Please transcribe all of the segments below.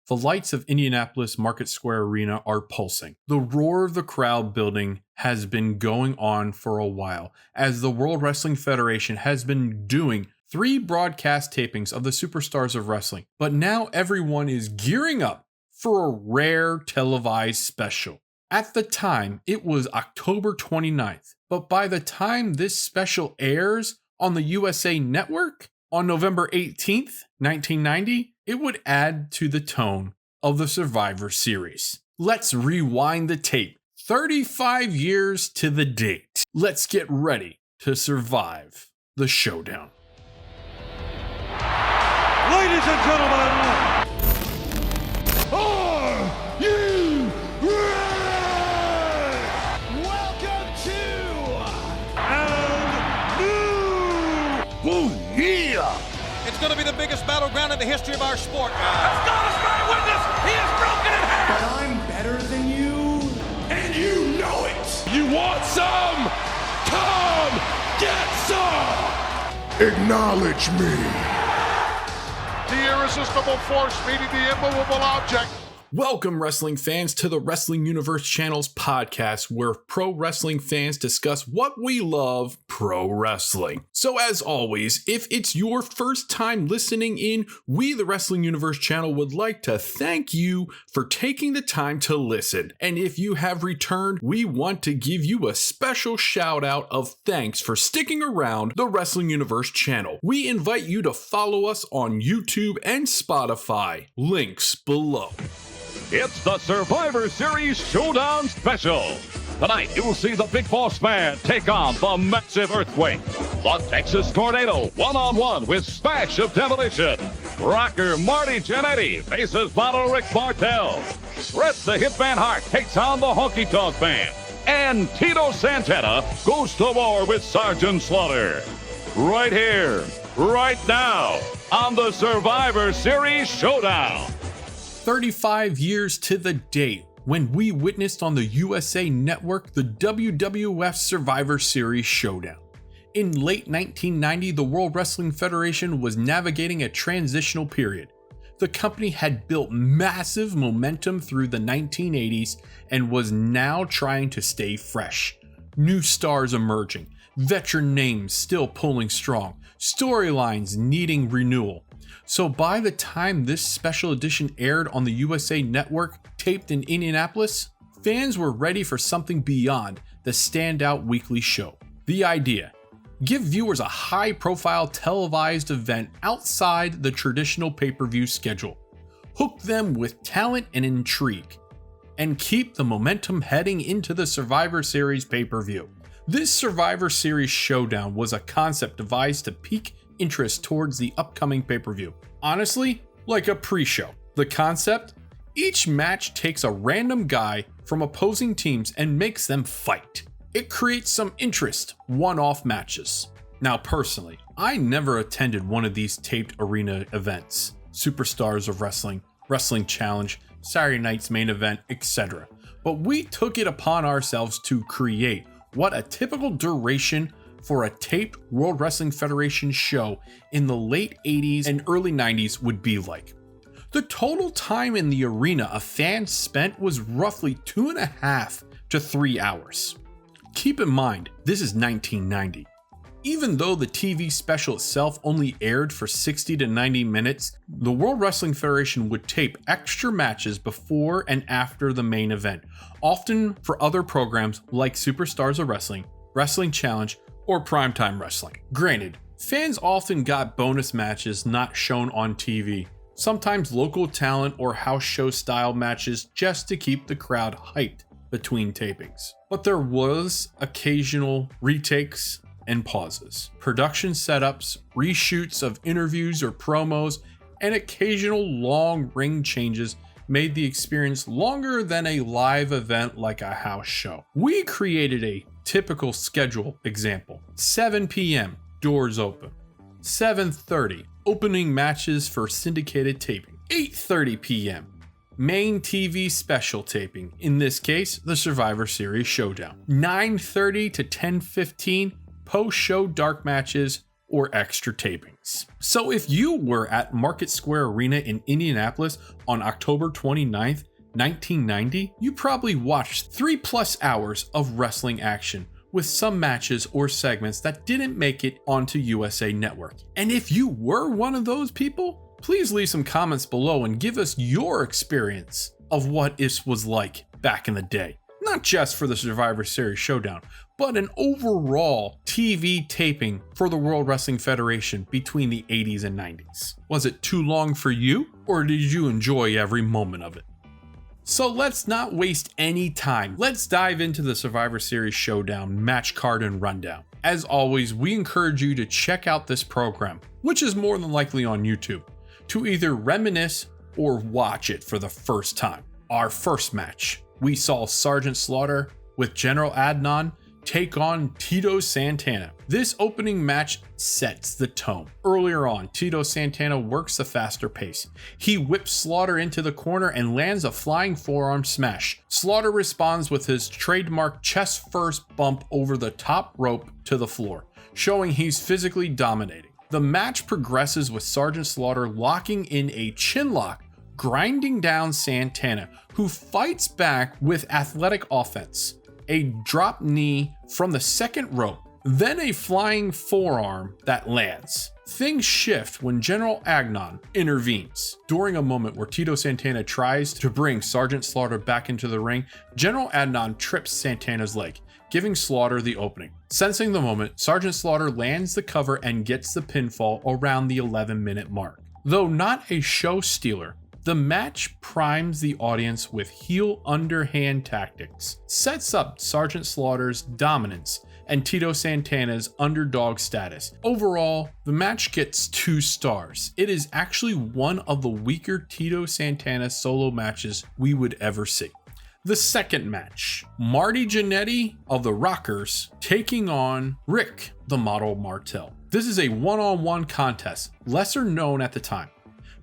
The lights of Indianapolis Market Square Arena are pulsing. The roar of the crowd building has been going on for a while, as the World Wrestling Federation has been doing 3 broadcast tapings of the Superstars of Wrestling. But now everyone is gearing up for a rare televised special. At the time, it was October 29th, but by the time this special airs on the USA Network on November 18th, 1990, it would add to the tone of the Survivor Series. Let's rewind the tape 35 years to the date. Let's get ready to survive the showdown. Ladies and gentlemen, are you ready? Welcome to Oh, yeah! It's going to be the biggest battleground in the history of our sport, guys. As God is my witness, he is broken in half. But I'm better than you, and you know it! You want some? Come get some! Acknowledge me! The irresistible force meeting the immovable object. Welcome, wrestling fans, to the Wrestling Universe Channel's podcast, where pro wrestling fans discuss what we love, pro wrestling. So as always, if it's your first time listening in, we, the Wrestling Universe Channel, would like to thank you for taking the time to listen. And if you have returned, we want to give you a special shout out of thanks for sticking around the Wrestling Universe Channel. We invite you to follow us on YouTube and Spotify. Links below. It's the Survivor Series Showdown Special. Tonight, you'll see the Big Boss Man take on the Massive Earthquake. The Texas Tornado, one-on-one with Smash of Demolition. Rocker Marty Jannetty faces Bottle Rick Martel. Bret the Hitman Hart takes on the Honky Tonk Man. And Tito Santana goes to war with Sergeant Slaughter. Right here, right now, on the Survivor Series Showdown. 35 years to the date when we witnessed on the USA Network the WWF Survivor Series Showdown. In late 1990, the World Wrestling Federation was navigating a transitional period. The company had built massive momentum through the 1980s and was now trying to stay fresh. New stars emerging, veteran names still pulling strong, storylines needing renewal. So by the time this special edition aired on the USA Network, taped in Indianapolis, fans were ready for something beyond the standout weekly show. The idea: give viewers a high-profile televised event outside the traditional pay-per-view schedule, hook them with talent and intrigue, and keep the momentum heading into the Survivor Series pay-per-view. This Survivor Series Showdown was a concept devised to pique interest towards the upcoming pay-per-view. Honestly, like a pre-show. The concept: each match takes a random guy from opposing teams and makes them fight. It creates some interest, one-off matches. Now personally, I never attended one of these taped arena events. Superstars of Wrestling, Wrestling Challenge, Saturday Night's Main Event, etc. But we took it upon ourselves to create what a typical duration for a taped World Wrestling Federation show in the late 80s and early 90s would be like. The total time in the arena a fan spent was roughly 2.5 to 3 hours. Keep in mind, this is 1990. Even though the TV special itself only aired for 60 to 90 minutes, the World Wrestling Federation would tape extra matches before and after the main event, often for other programs like Superstars of Wrestling, Wrestling Challenge, or Primetime Wrestling. Granted, fans often got bonus matches not shown on TV, sometimes local talent or house show style matches just to keep the crowd hyped between tapings. But there was occasional retakes and pauses, production setups, reshoots of interviews or promos, and occasional long ring changes made the experience longer than a live event like a house show. We created a typical schedule example: 7 p.m. doors open, 7:30 opening matches for syndicated taping, 8:30 p.m. main TV special taping, in this case the Survivor Series Showdown, 9:30 to 10:15 post-show dark matches, or extra tapings. So if you were at Market Square Arena in Indianapolis on October 29th, 1990, you probably watched 3+ hours of wrestling action, with some matches or segments that didn't make it onto USA Network. And if you were one of those people, please leave some comments below and give us your experience of what this was like back in the day. Not just for the Survivor Series Showdown, but an overall TV taping for the World Wrestling Federation between the 80s and 90s. Was it too long for you, or did you enjoy every moment of it? So let's not waste any time. Let's dive into the Survivor Series Showdown match card and rundown. As always, we encourage you to check out this program, which is more than likely on YouTube, to either reminisce or watch it for the first time. Our first match, we saw Sergeant Slaughter with General Adnan take on Tito Santana. This opening match sets the tone. Earlier on, Tito Santana works a faster pace. He whips Slaughter into the corner and lands a flying forearm smash. Slaughter responds with his trademark chest first bump over the top rope to the floor, showing he's physically dominating. The match progresses with Sergeant Slaughter locking in a chin lock, grinding down Santana, who fights back with athletic offense. A drop knee from the second rope, then a flying forearm that lands. Things shift when General Adnan intervenes. During a moment where Tito Santana tries to bring Sergeant Slaughter back into the ring, General Adnan trips Santana's leg, giving Slaughter the opening. Sensing the moment, Sergeant Slaughter lands the cover and gets the pinfall around the 11-minute mark. Though not a show stealer, the match primes the audience with heel underhand tactics, sets up Sergeant Slaughter's dominance and Tito Santana's underdog status. Overall, the match gets 2 stars. It is actually one of the weaker Tito Santana solo matches we would ever see. The second match, Marty Jannetty of the Rockers taking on Rick the Model Martel. This is a one-on-one contest, lesser known at the time.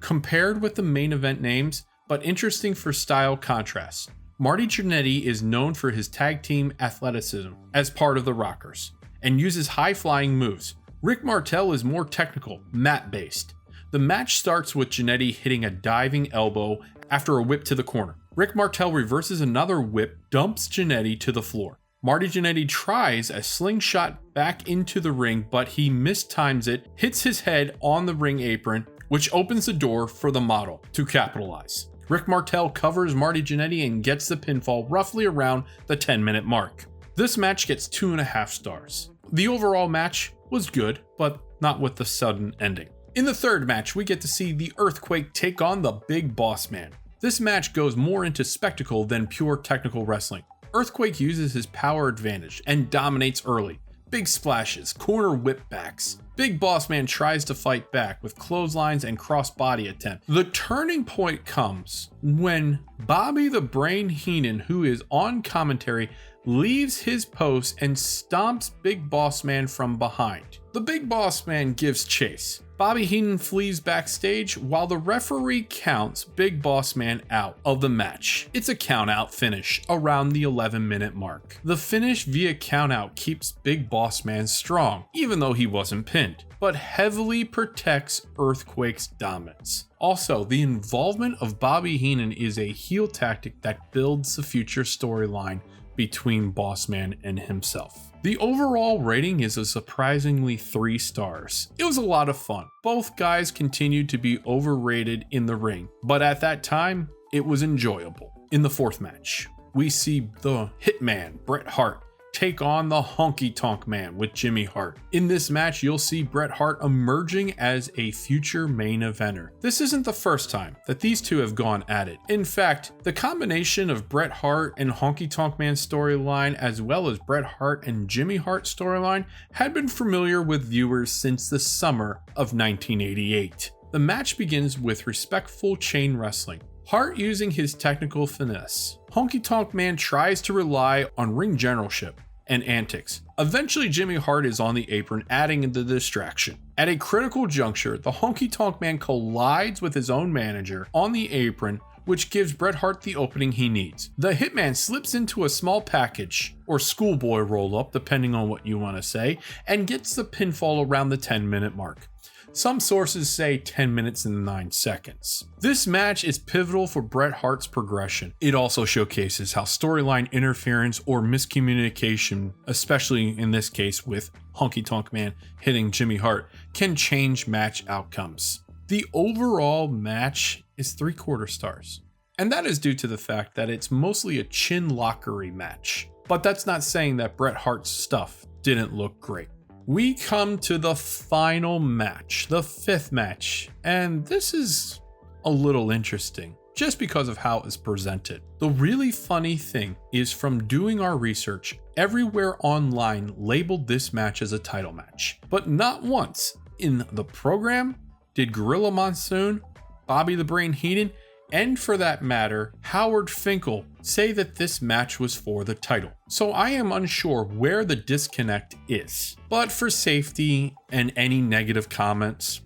Compared with the main event names, but interesting for style contrast. Marty Jannetty is known for his tag team athleticism as part of the Rockers, and uses high-flying moves. Rick Martel is more technical, mat-based. The match starts with Jannetty hitting a diving elbow after a whip to the corner. Rick Martel reverses another whip, dumps Jannetty to the floor. Marty Jannetty tries a slingshot back into the ring, but he mistimes it, hits his head on the ring apron, which opens the door for the model to capitalize. Rick Martel covers Marty Jannetty and gets the pinfall roughly around the 10-minute mark. This match gets 2.5 stars. The overall match was good, but not with the sudden ending. In the third match, we get to see the Earthquake take on the Big Boss Man. This match goes more into spectacle than pure technical wrestling. Earthquake uses his power advantage and dominates early. Big splashes, corner whipbacks. Big Boss Man tries to fight back with clotheslines and cross-body attempt. The turning point comes when Bobby the Brain Heenan, who is on commentary, leaves his post and stomps Big Boss Man from behind. The Big Boss Man gives chase. Bobby Heenan flees backstage while the referee counts Big Boss Man out of the match. It's a count-out finish around the 11-minute mark. The finish via count-out keeps Big Boss Man strong, even though he wasn't pinned, but heavily protects Earthquake's dominance. Also, the involvement of Bobby Heenan is a heel tactic that builds the future storyline between Boss Man and himself. The overall rating is a surprisingly 3 stars. It was a lot of fun. Both guys continued to be overrated in the ring, but at that time, it was enjoyable. In the fourth match, we see the Hitman, Bret Hart, take on the Honky Tonk Man with Jimmy Hart. In this match, you'll see Bret Hart emerging as a future main eventer. This isn't the first time that these two have gone at it. In fact, the combination of Bret Hart and Honky Tonk Man storyline, as well as Bret Hart and Jimmy Hart storyline, had been familiar with viewers since the summer of 1988. The match begins with respectful chain wrestling. Hart using his technical finesse. Honky Tonk Man tries to rely on ring generalship and antics. Eventually, Jimmy Hart is on the apron, adding the distraction. At a critical juncture, the Honky Tonk Man collides with his own manager on the apron, which gives Bret Hart the opening he needs. The Hitman slips into a small package, or schoolboy roll-up depending on what you want to say, and gets the pinfall around the 10-minute mark. Some sources say 10 minutes and 9 seconds. This match is pivotal for Bret Hart's progression. It also showcases how storyline interference or miscommunication, especially in this case with Honky Tonk Man hitting Jimmy Hart, can change match outcomes. The overall match is 3/4 stars. And that is due to the fact that it's mostly a chin lockery match. But that's not saying that Bret Hart's stuff didn't look great. We come to the final match, the 5th match, and this is a little interesting just because of how it's presented. The really funny thing is, from doing our research, everywhere online labeled this match as a title match, but not once in the program did Gorilla Monsoon, Bobby the Brain Heenan, and for that matter, Howard Finkel say that this match was for the title. So I am unsure where the disconnect is. But for safety and any negative comments,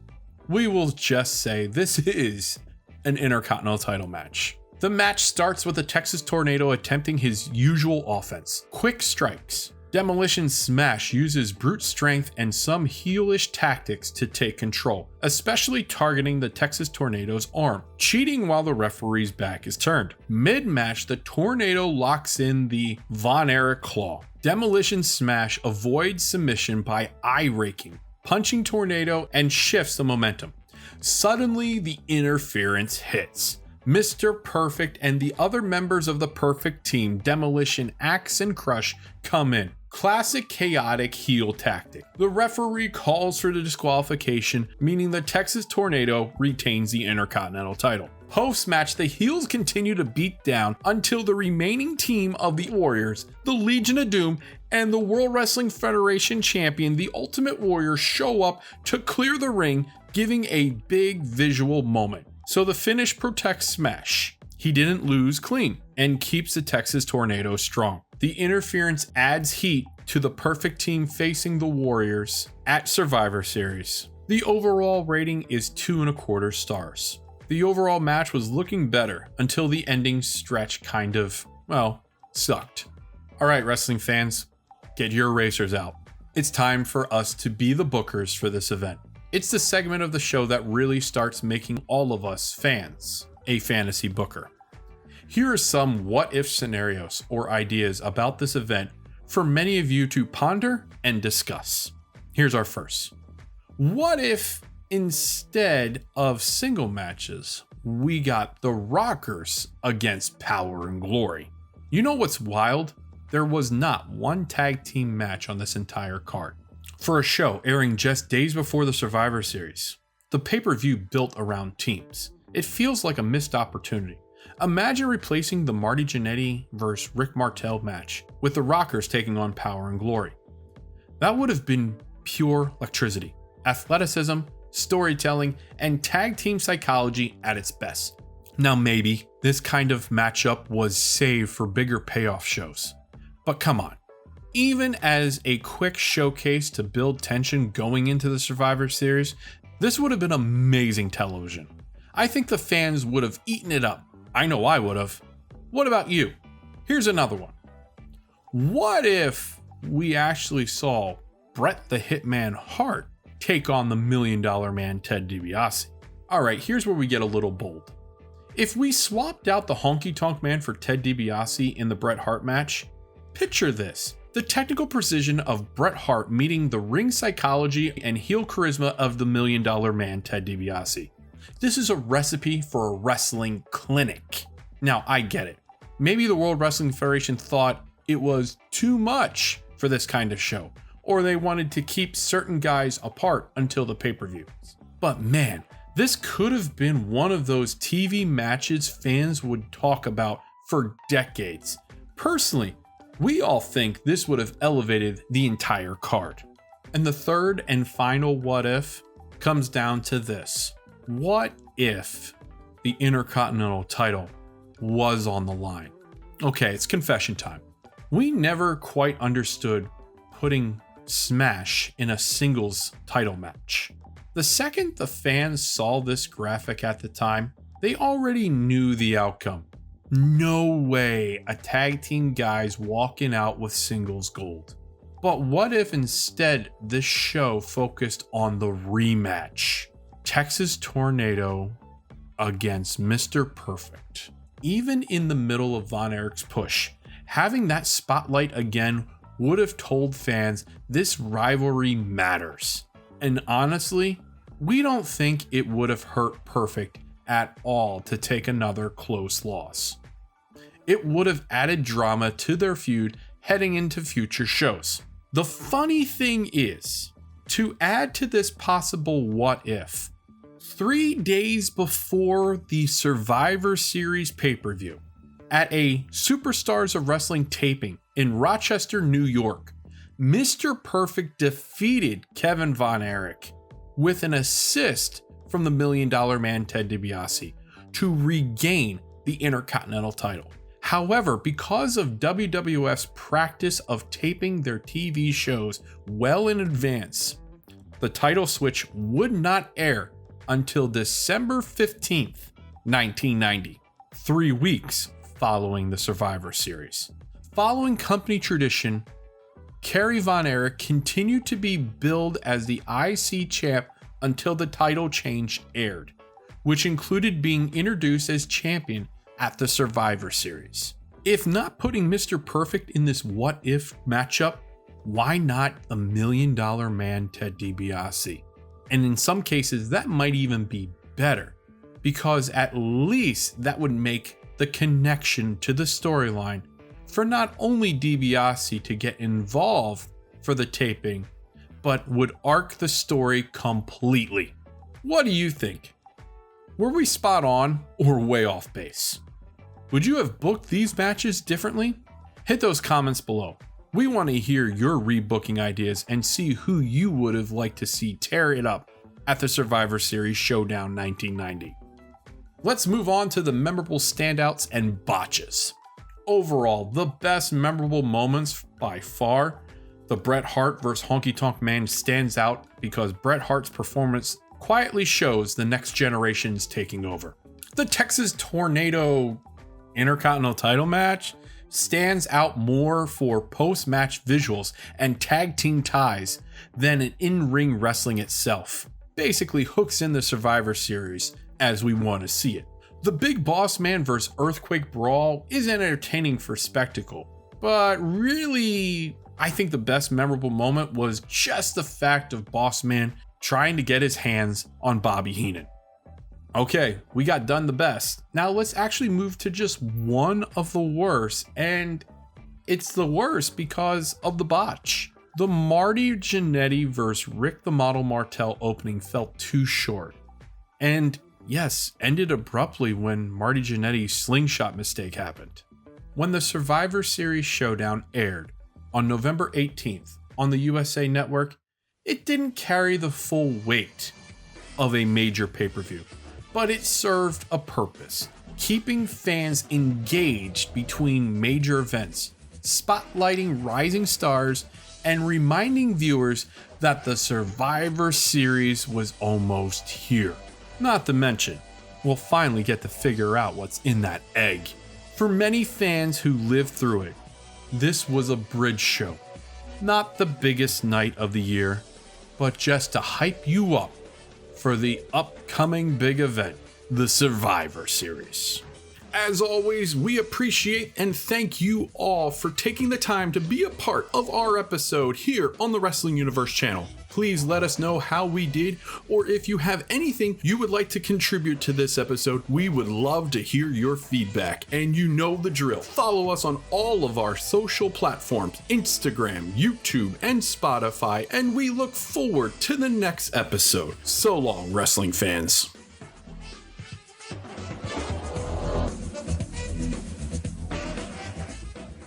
we will just say this is an Intercontinental title match. The match starts with a Texas Tornado attempting his usual offense. Quick strikes. Demolition Smash uses brute strength and some heelish tactics to take control, especially targeting the Texas Tornado's arm, cheating while the referee's back is turned. Mid-match, the Tornado locks in the Von Erich Claw. Demolition Smash avoids submission by eye raking, punching Tornado, and shifts the momentum. Suddenly, the interference hits. Mr. Perfect and the other members of the Perfect Team, Demolition, Axe, and Crush, come in. Classic chaotic heel tactic. The referee calls for the disqualification, meaning the Texas Tornado retains the Intercontinental title. Post-match, the heels continue to beat down until the remaining team of the Warriors, the Legion of Doom, and the World Wrestling Federation champion, the Ultimate Warrior, show up to clear the ring, giving a big visual moment. So the finish protects Smash. He didn't lose clean and keeps the Texas Tornado strong. The interference adds heat to the Perfect Team facing the Warriors at Survivor Series. The overall rating is 2.25 stars. The overall match was looking better until the ending stretch kind of, well, sucked. Alright, wrestling fans, get your erasers out. It's time for us to be the bookers for this event. It's the segment of the show that really starts making all of us fans a fantasy booker. Here are some what-if scenarios or ideas about this event for many of you to ponder and discuss. Here's our first. What if instead of single matches, we got the Rockers against Power and Glory? You know what's wild? There was not one tag team match on this entire card. For a show airing just days before the Survivor Series, the pay-per-view built around teams. It feels like a missed opportunity. Imagine replacing the Marty Jannetty vs. Rick Martel match with the Rockers taking on Power and Glory. That would have been pure electricity, athleticism, storytelling, and tag team psychology at its best. Now maybe this kind of matchup was saved for bigger payoff shows, but come on. Even as a quick showcase to build tension going into the Survivor Series, this would have been amazing television. I think the fans would have eaten it up. I know I would have. What about you? Here's another one. What if we actually saw Bret the Hitman Hart take on the $1 Million Man Ted DiBiase? Alright, here's where we get a little bold. If we swapped out the Honky Tonk Man for Ted DiBiase in the Bret Hart match, picture this. The technical precision of Bret Hart meeting the ring psychology and heel charisma of the $1 Million Man Ted DiBiase. This is a recipe for a wrestling clinic. Now, I get it. Maybe the World Wrestling Federation thought it was too much for this kind of show, or they wanted to keep certain guys apart until the pay-per-view. But man, this could have been one of those TV matches fans would talk about for decades. Personally, we all think this would have elevated the entire card. And the third and final what if comes down to this. What if the Intercontinental title was on the line? Okay, it's confession time. We never quite understood putting Smash in a singles title match. The second the fans saw this graphic at the time, They already knew the outcome. No way a tag team guy's walking out with singles gold. But what if instead this show focused on the rematch? Texas Tornado against Mr. Perfect. Even in the middle of Von Erich's push, having that spotlight again would have told fans this rivalry matters. And honestly, we don't think it would have hurt Perfect at all to take another close loss. It would have added drama to their feud heading into future shows. The funny thing is, to add to this possible what if, 3 days before the Survivor Series pay-per-view, at a Superstars of Wrestling taping in Rochester, New York, Mr. Perfect defeated Kevin Von Erich with an assist from the $1 Million Man Ted DiBiase to regain the Intercontinental title. However, because of WWF's practice of taping their TV shows well in advance, the title switch would not air until December 15th, 1990, 3 weeks following the Survivor Series. Following company tradition, Kerry Von Erich continued to be billed as the IC champ until the title change aired, which included being introduced as champion at the Survivor Series. If not putting Mr. Perfect in this what if matchup, why not the $1 Million Man Ted DiBiase? And in some cases, that might even be better, because at least that would make the connection to the storyline for not only DiBiase to get involved for the taping, but would arc the story completely. What do you think? Were we spot on or way off base? Would you have booked these matches differently? Hit those comments below. We want to hear your rebooking ideas and see who you would have liked to see tear it up at the Survivor Series Showdown 1990. Let's move on to the memorable standouts and botches. Overall, the best memorable moments by far, the Bret Hart vs. Honky Tonk Man stands out because Bret Hart's performance quietly shows the next generation's taking over. The Texas Tornado Intercontinental title match stands out more for post-match visuals and tag team ties than an in-ring wrestling itself. Basically hooks in the Survivor Series as we want to see it. The Big Boss Man vs. Earthquake Brawl is entertaining for spectacle, but really, I think the best memorable moment was just the fact of Boss Man trying to get his hands on Bobby Heenan. Okay, we got done the best. Now let's actually move to just one of the worst, and it's the worst because of the botch. The Marty Jannetty vs. Rick the Model Martel opening felt too short, and yes, ended abruptly when Marty Jannetty's slingshot mistake happened. When the Survivor Series Showdown aired on November 18th on the USA Network, it didn't carry the full weight of a major pay-per-view, but it served a purpose, keeping fans engaged between major events, spotlighting rising stars, and reminding viewers that the Survivor Series was almost here. Not to mention, we'll finally get to figure out what's in that egg. For many fans who lived through it, this was a bridge show. Not the biggest night of the year, but just to hype you up for the upcoming big event, the Survivor Series. As always, we appreciate and thank you all for taking the time to be a part of our episode here on the Wrestling Universe channel. Please let us know how we did, or if you have anything you would like to contribute to this episode, we would love to hear your feedback. And you know the drill. Follow us on all of our social platforms, Instagram, YouTube, and Spotify, and we look forward to the next episode. So long, wrestling fans.